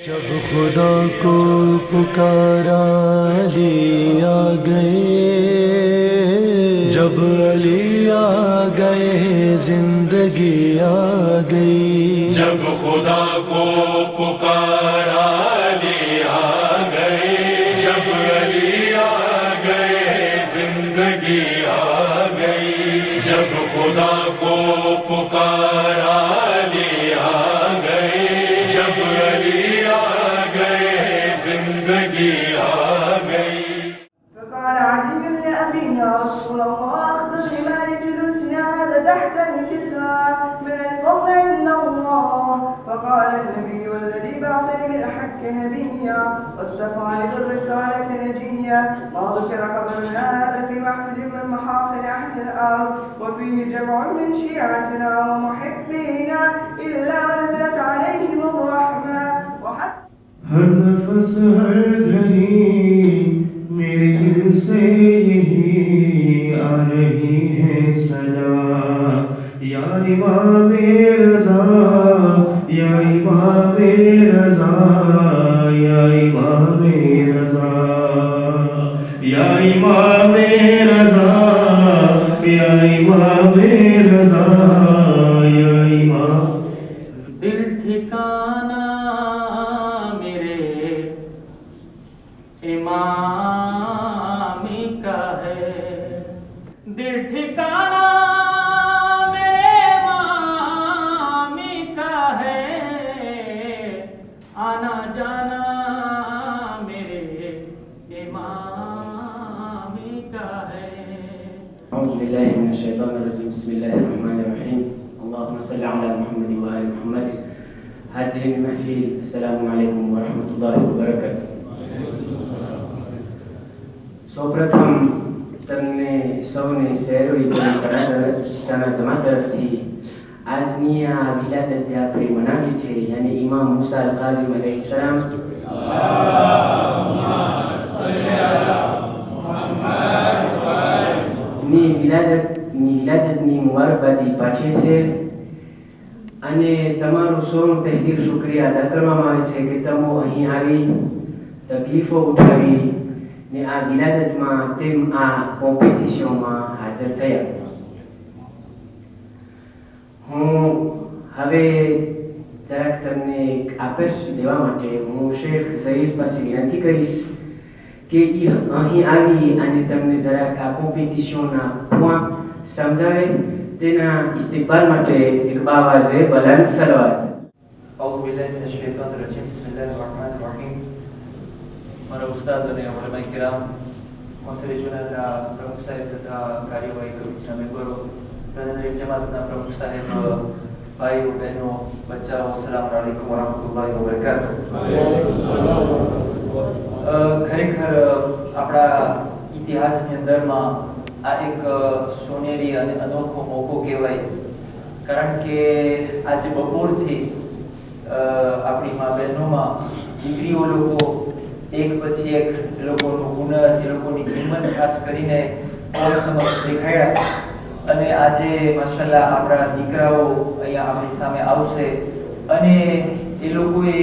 जब खुदा को पुकारा अली आ गए, जब अली आ गए जिंदगी आ गई। जब खुदा को पुकारा अली आ गए, जब अली आ गए जिंदगी आ गई। जब खुदा को पुकारा अली आ गए, जब अली आ गए जिंदगी आ गई। فقال علي لأبي يا رسول الله أخبر لمال جلوسنا هذا تحت الكساء من الفضل عند الله. فقال النبي والذي بعثني بالحق نبيا واصطفى بالرسالة نجيا ما ذكر قبلنا هذا في محفل من محافل أهل الأرض وفيه جمع من شيعتنا ومحبينا إلا ونزلت عليهم الرحمة وحتى हर नफस हर घड़ी मेरे दिल से यही आ रही है सदा, या इमाम रज़ा, या इमाम रज़ा, या इमाम रज़ा, या इमाम रज़ा, या इमाम रज़ा, या इमाम। दिल ठिकाना इमामी का है, दिल ठिकाना मेरे इमामी का है, आना जाना मेरे इमामी का है। أعوذ بالله من الشيطان الرجيم. بسم الله الرحمن الرحيم. اللهم صل على محمد وآل محمد. حاضرين المحفل السلام عليكم ورحمة الله وبركاته. સૌપ્રથમ તમને સૌને શહેરોની કળા જમા તરફથી આજની આ વિલાદત જે આપણે મનાવી છે યાની ઇમામ મુસા અલ કાઝિમ અલૈહિસ્સલામ ની વિલાદતની મુબારકબાદી પાઠવીએ છે અને તમારું સૌનું તહેદીર શુક્રિયા અદા કરવામાં આવે છે કે તમે અહીં આવી તકલીફો ઉઠાવી ને આ વિલાદતમાં તેમ આ કોમ્પિટિશનમાં હાજર થયા. હું હવે જરાક તમને એક આદેશ દેવા માટે હું શેખ ઝહીર પાસે વિનંતી કરીશ કે અહીં આવી અને તમને જરાક આ કોમ્પિટિશનના પોઈન્ટ સમજાવે. તેના ઇસ્તિકબાલ માટે એક બાવાઝે બલંદ સલવાત. أعوذ بالله من الشيطان الرجيم. بسم الله الرحمن الرحيم. મારા ઉસ્તાદ અને ઉલમાએ કિરામ, મોસરી જુનાના પ્રમુખ સાહેબ તથા કાર્યવાહી કમિટીના મેમ્બરો, પ્રધાન જમાતના પ્રમુખ સાહેબ, ભાઈઓ બહેનો, બચ્ચાઓ, અસ્સલામુ અલૈકુમ વરહમતુલ્લાહિ વબરકાતુહ. ખરેખર આપણા ઇતિહાસની અંદરમાં આ એક સોનેરી અને અનોખો મોકો કહેવાય, કારણ કે આજે બપોરથી આપણી મા બહેનોમાં દીકરીઓ લોકો એક પછી એક એ લોકોનું હુનર, એ લોકોની હિંમત ખાસ કરીને સમક્ષ દેખાડ્યા અને આજે માશાલ્લાહ આપણા દીકરાઓ અહીંયા આપણી સામે આવશે અને એ લોકોએ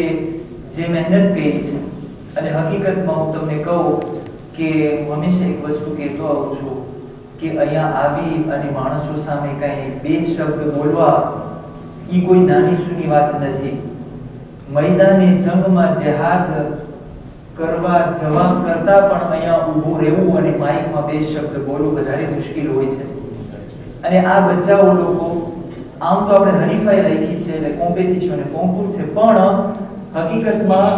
જે મહેનત કરી છે અને હકીકતમાં હું તમને કહું કે હું હંમેશા એક વસ્તુ કહેતો આવું છું કે અહીંયા આવી અને માણસો સામે કાંઈ બે શબ્દ બોલવા એ કોઈ નાની સૂની વાત નથી. मैदाने जंगમાં જહાદ કરવા જવા કરતા પણ અહીંયા ઊભું રહેવું અને માઈકમાં બે શબ્દ બોલવું વધારે મુશ્કેલ હોય છે. અને આ બચ્ચાઓ લોકો આમ તો આપણે હરીફાઈ રાખી છે એટલે કોમ્પિટિશન અને કોન્કુર્સ છે, પણ હકીકતમાં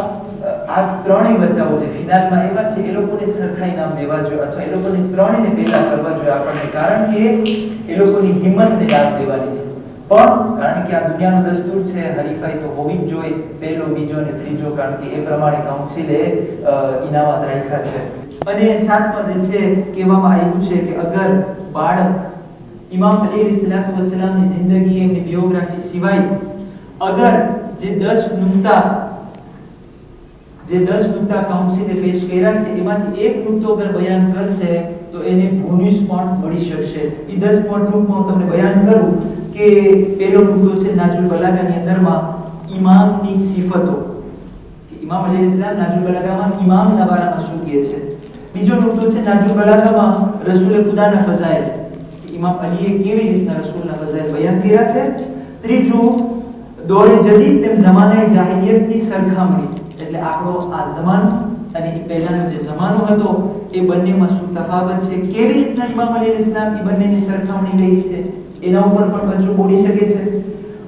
આ ત્રણેય બચ્ચાઓ જે ફિનાલમાં એવા છે એ લોકોને સરખાઈ નામ દેવા જોઈએ અથવા એ લોકોને ત્રણેયને પહેલા કરવા જોઈએ આપણને, કારણ કે એ લોકોની હિંમતને દાદ દેવાની છે. પણ કારણ કે આ દુનિયાનો દસ્તુર છે, હરીફાઈ તો હોવી જ જોઈએ, પહેલો, બીજો અને ત્રીજો, કારણ કે એ પ્રમાણે કાઉન્સિલે ઇનામત રાખ્યા છે. અને સાથમાં જે છે કહેવામાં આવ્યું છે કે અગર બાળક ઇમામ અલી અલૈહિસ્સલાતુ વસ્સલામની જિંદગી, એમની બાયોગ્રાફી સિવાય અગર જે 10 નુક્તા કાઉન્સિલે પેશ કર્યા છે એમાંથી એક નુક્તો અગર બયાન કરશે તો એને બોનસ પણ મળી શકશે. એ 10 પોઈન્ટ ટૂંકમાં તમને બયાન કરું કે પહેલો મુદ્દો છે નાજુલ બલાગાની અંદરમાં ઇમામની સિફતો. ઇમામ અલૈહિસ્સલામ નાજુલ બલાગામાં ઇમામના બારામાં શું કહે છે. બીજો નુકતો છે નાજુલ બલાગામાં રસૂલ ખુદાના ફઝાઇલ, ઇમામ અલીએ કેવી રીતના રસૂલના ફઝાઇલ બયાન કર્યા છે. ત્રીજું દોરે જદીદ તેમ જમાનાએ જાહિલિયતની સરખામણી, એટલે આપણો આ જમાનો અને એ પહેલાનો જે જમાનો હતો એ બંનેમાં શું તફાવત છે, કેવી રીતના ઇમામ અલૈહિસ્સલામ એ બંનેની સરખામણી કરી છે, એના ઉપર પણ બચ્ચો બોલી શકે છે.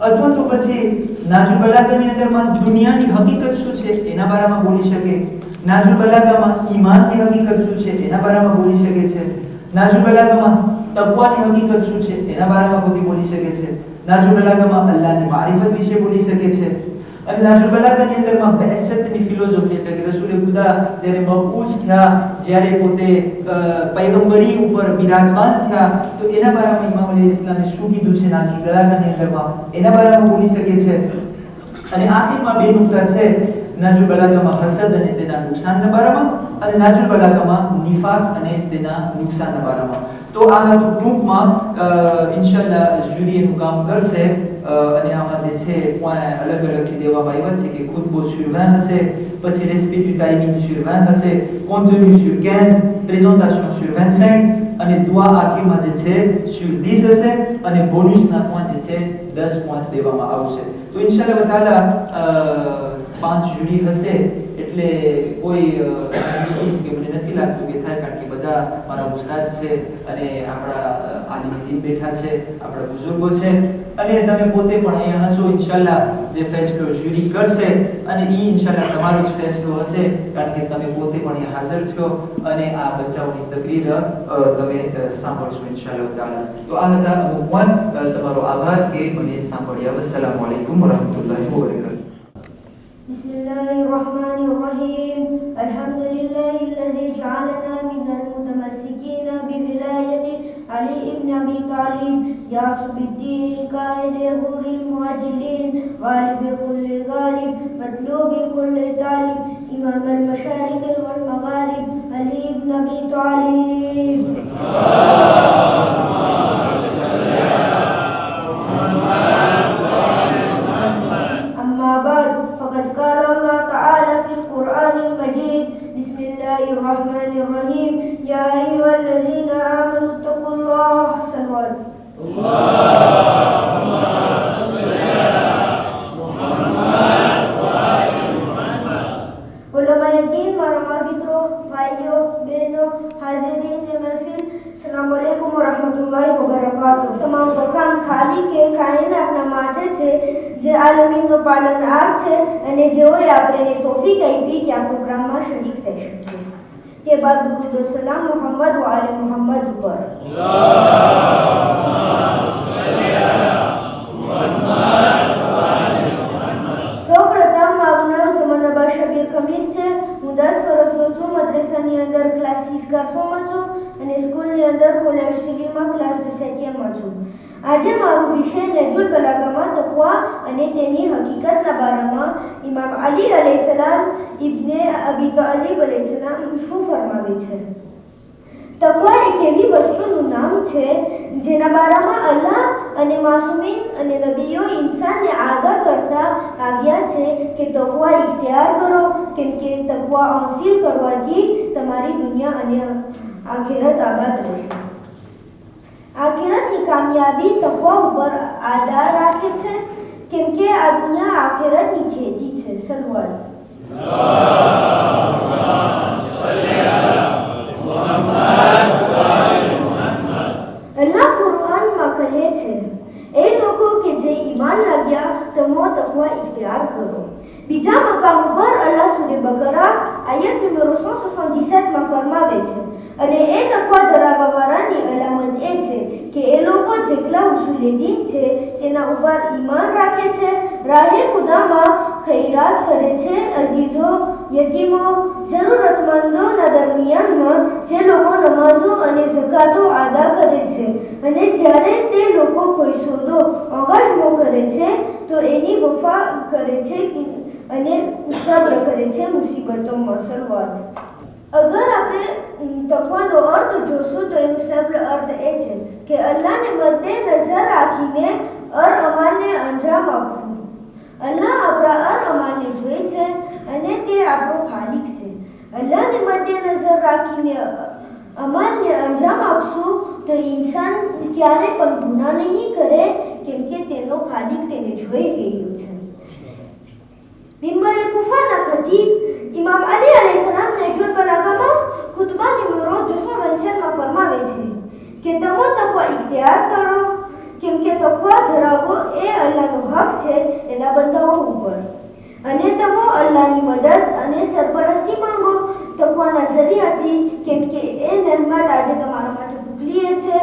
અથવા તો પછી નાજુલ બલાગાની અંદરમાં દુનિયાની હકીકત શું છે એના બારામાં બોલી શકે. નાજુલ બલાગામાં ઈમાનની હકીકત શું છે એના બારામાં બોલી શકે છે. નાજુલ બલાગામાં તકવાની હકીકત શું છે એના બારામાં બધી બોલી શકે છે. નાજુલ બલાગામાં અલ્લાહની મારિફત વિશે બોલી શકે છે. અને નાજુલ બલાગાની અંદરમાં બહેસતની ફિલોસોફી, એટલે કે રસૂલ ખુદા જ્યારે મબૂસ થયા, જ્યારે પોતે પૈગંબરી ઉપર બિરાજમાન થયા, તો એના બારામાં ઇમામ અલૈહિસ્સલામે શું કીધું છે નાજુલ બલાગાની અંદરમાં એના બારામાં બોલી શકે છે. અને આખિરમાં બે નુકતા છે, નાજુલ બલાગામાં હસદ અને તેના નુકસાનના બારામાં, અને નાજુલ બલાગામાં નિફાક અને તેના નુકસાનના બારામાં. તો આ હતું ટૂંકમાં ઇન્શાઅલ્લાહ જ્યુરી એનું કામ કરશે. અને આમાં જે છે અલગ અલગથી દેવામાં આવ્યા છે કે ખુતબો sur 20 હશે, પછી respect du timing sur 20 હશે, contenu sur 15, présentation sur 25 અને દુઆ આખીરમાં જે છે sur 10 હશે, અને બોનસના પોઈન્ટ જે છે 10 પોઈન્ટ દેવામાં આવશે. તો ઇન્શાઅલ્લાહ તાલા 5 જ્યુરી હશે, એટલે કોઈ મુશ્કેલ કે મને નથી લાગતું કે થાય, કારણ કે બધા મારા ઉસ્તાદ છે અને આપણા આલિમ દીન બેઠા છે, આપણા બુઝુર્ગો છે, અને તમે પોતે પણ અહીંયા હશો. ઇન્શાઅલ્લાહ જે ફેસલો જ્યુરી કરશે અને ઈ ઇન્શાઅલ્લાહ તમારો જ ફેસલો હશે, કારણ કે તમે પોતે પણ અહીંયા હાજર થયો અને આ બચ્ચાઓની તકરીર તમે સાંભળશો ઇન્શાઅલ્લાહ તાલા. તો આ હતા અમુક તમારો આભાર કે મને સાંભળ્યા. અસ્સલામુ અલૈકુમ વરહમતુલ્લાહિ વબરકાતુહુ. بسم الله الرحمن الرحيم. الحمد لله الذي جعلنا من المتمسكين بولاية علي بن أبي طالب يعصب الدين قائد غور المؤجلين غالب كل غالب مطلوب كل طالب إمام المشارق والمغارب علي بن أبي طالب. أما بعد فقد قال الله تعالى في القرآن المجيد بسم الله الرحمن الرحيم يا أيها الذين آمنوا اتقوا الله صلوات اللهم صل على محمد وآل محمد. علماء الدين ورما فطرو भाइयों बहनों हाजिरीन महफिल अस्सलाम वालेकुम वरहमतुल्लाहि वबरकातुह. તમામ વખાણ ખાલી કે કાયનાતના માટે છે જે આલમીનનો પાલનહાર છે અને જેઓએ આપણને તોફીક આપી કે આ પ્રોગ્રામમાં શરીક થઈ શકીએ. તે બાદ દુરૂદ વ સલામ મુહમ્મદ વ આલે મુહમ્મદ ઉપર. સૌપ્રથમ મારું નામ ઝમાનાબા શબીર ખમીસ છે. હું 10 વર્ષનો છું. મદ્રસાની અંદર ક્લાસ 400માં છું અને સ્કૂલની અંદર કોલેજ સિટીમાં ક્લાસ 7માં છું. આજે મારો વિષય નજુલ બલાગામાં તકવા અને તેની હકીકતના બારામાં ઇમામ અલી અલૈહિસ્સલામ ઇબ્ને અબી તાલિબ અલૈહિસ્સલામ શું ફરમાવે છે. તકવા એક એવી વસ્તુનું નામ છે જેના બારામાં અલ્લાહ અને માસૂમીન અને નબીઓ ઇન્સાનને આગાહ કરતા આવ્યા છે કે તકવા ઇખ્તિયાર કરો, કેમ કે તકવા હાંસિલ કરવાથી તમારી દુનિયા અને આખિરત આબાદ રહેશે. આખિરતની કામયાબી તકવા ઉપર આધાર રાખે છે, કેમ કે આ દુનિયા આખિરતની ખેતી છે. સલવાત અલ્લાહ કુરઆનમાં કહે છે એ લોકો કે જે ઈમાન લાવ્યા તમો તકવા ઇખ્તિયાર કરો. બીજા મકામ ઉપર અલ્લાહ સૂરે બકરા આયત નંબર 177 માં ફરમાવે છે અને એ તકવા ધરાવવાવાળાની અલામત એ છે કે એ લોકો જેટલા ઉસૂલે દીન છે તેના ઉપર ઈમાન રાખે છે, રાહે ખુદામાં ખૈરાત કરે છે, અઝીઝો યતીમો જરૂરતમંદોના દરમિયાનમાં જે લોકો નમાઝો અને ઝકાતો અદા કરે છે, અને જ્યારે તે લોકો કોઈ સોદો ઓગાશમો કરે છે તો એની વફા કરે છે અને સબ્ર કરે છે મુસીબતોમાં. સલવાત અગર આપણે તકવાનો અર્થ જોશું તો એનો સરળ અર્થ એ છે કે અલ્લાહને મદ્દે નજર રાખીને અમાનને અંજામ આપવું. અલ્લાહ આપણા અમાનને જોઈ છે અને તે આપણો ખાલિક છે. અલ્લાહને મધ્યનજર રાખીને અમાલને અંજામ આપશું તો ઇન્સાન ક્યારેય પણ ગુનાહ નહીં કરે, કેમ કે તેનો ખાલિક તેને જોઈ રહ્યો છે. મિંબરે કુફાના ખતીબ ઇમામ અલી અલૈહિસ્સલામ નહજુલ બલાગામાં ખુતબા નંબર 262 ફરમાવે છે કે તમો તકવા ઇખ્તિયાર કરો, કેમ કે તકવા ધરાવવો એ અલ્લાહનો હક છે એના બંદાઓ ઉપર, અને તમો અલ્લાહની મદદ અને સરપરસ્તી માંગો તકવાના ઝરિયાથી, કેમ કે એ રહેમત આજે તમારા માટે મોકલીએ છે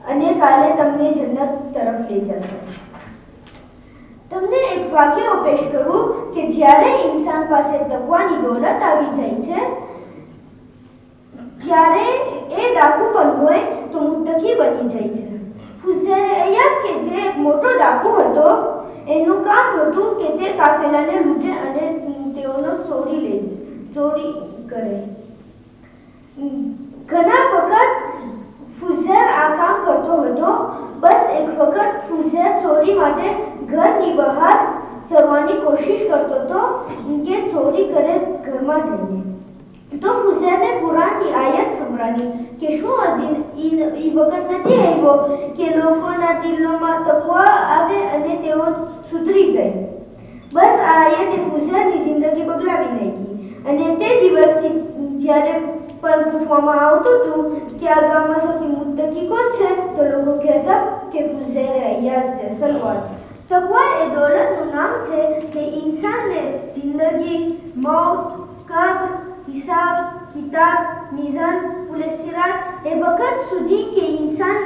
અને કાલે તમને જન્નત તરફ લઈ જશે. તમને એક વાક્ય પેશ કરું કે જ્યારે ઇન્સાન પાસે તકવાની દોલત આવી જાય છે ત્યારે એ ડાકુ પણ હોય તો મુત્તકી બની જાય છે. ફુઝેર અયાસ કે જે એક મોટો ડાકુ હતો, એનું કામ હતું કે તે કાફેલાને લૂંટે અને તેઓનો ચોરી કરે. ઘણા વખત ફુઝેર આ કામ કરતો હતો. બસ એક વખત ફુઝેર ચોરી માટે ઘરની બહાર ચરવાની કોશિશ કરતો હતો કે ચોરી કરે ઘરમાં જઈને. તો ફુઝેરને કુરાનની આયત સંભળાવી કે શું હજી એ વખત નથી આવ્યો કે લોકોના દિલોમાં તકવા આવે અને તેઓ સુધરી જાય. બસ આ આયતે ફુઝેરની જિંદગી બદલાવી નાખી, અને તે દિવસથી જ્યારે પણ પૂછવામાં આવતું હતું કે આ ગામમાં સૌથી મુત્તકી કોણ છે, તો લોકો કહેતા કે ફુઝેર અયાસ છે. સલવાત. તકવા એ દોલતનું નામ છે જે ઇન્સાનને જિંદગી, મૌત, કબ્ર, હિસાબ, કિતાબ, મિઝાન, પુલે સિરાત એ વખત સુધી કે ઇન્સાન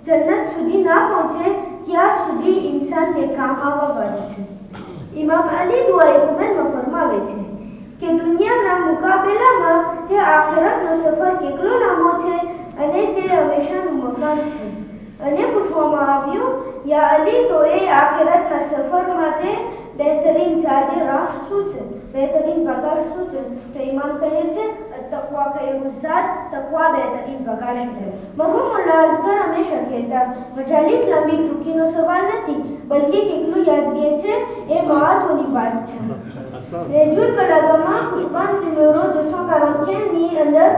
જન્નત સુધી ના પહોંચે ત્યાં સુધી ઇન્સાનને કામ આવવાવાળી છે. ઇમામ અલી દુઆએ કુમેરમાં ફરમાવે છે કે દુનિયાના મુકાબલામાં તે આખિરતનો સફર કેટલો લાંબો છે અને તે હંમેશાનું મકાન છે. અને પૂછવામાં આવ્યું, યા અલી, તો એ આખિરતના સફર માટે બહેતરીન ઝાદે રાહ શું છે, બહેતરીન બગાડ શું છે? તો ઇમામ કહે છે, તકવા ખૈરુઝ ઝાદ, તકવા બહેતરીન બગાડ છે. મરહૂમ મુલ્લા અસગર હંમેશા કહેતા, મજાલિસ લાંબી ટૂંકીનો સવાલ નથી, બલ્કિ કેટલું યાદ રહે છે એ મહત્વની વાત છે. નહજુલ બલાગામાં ખુતબા નંબર 241 ની અંદર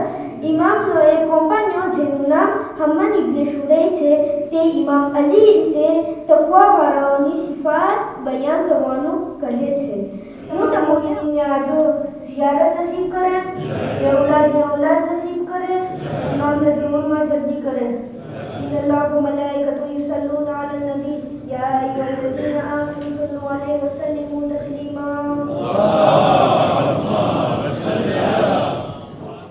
ઇમામનો એક કોમ્પાન્યો જેનું નામ હમ્માન ઇબ્ન શુરૈહ છે, તે ઇમામ અલીને તકવાવાળાઓની સિફાત બયાન કરવાનું કહે છે. હું તમને આજો ઝિયારત નસીબ કરે, ઔલાદને ઔલાદ નસીબ કરે, ઇમામને ઝુમરમાં જલ્દી કરે. ઇન્નલ્લાહ વ મલાઇકતુહુ યુસલ્લુના અલન નબી યા અય્યુહલ્લઝીના આમનુ સલ્લુ અલૈહિ વસલ્લિમુ તસ્લીમા.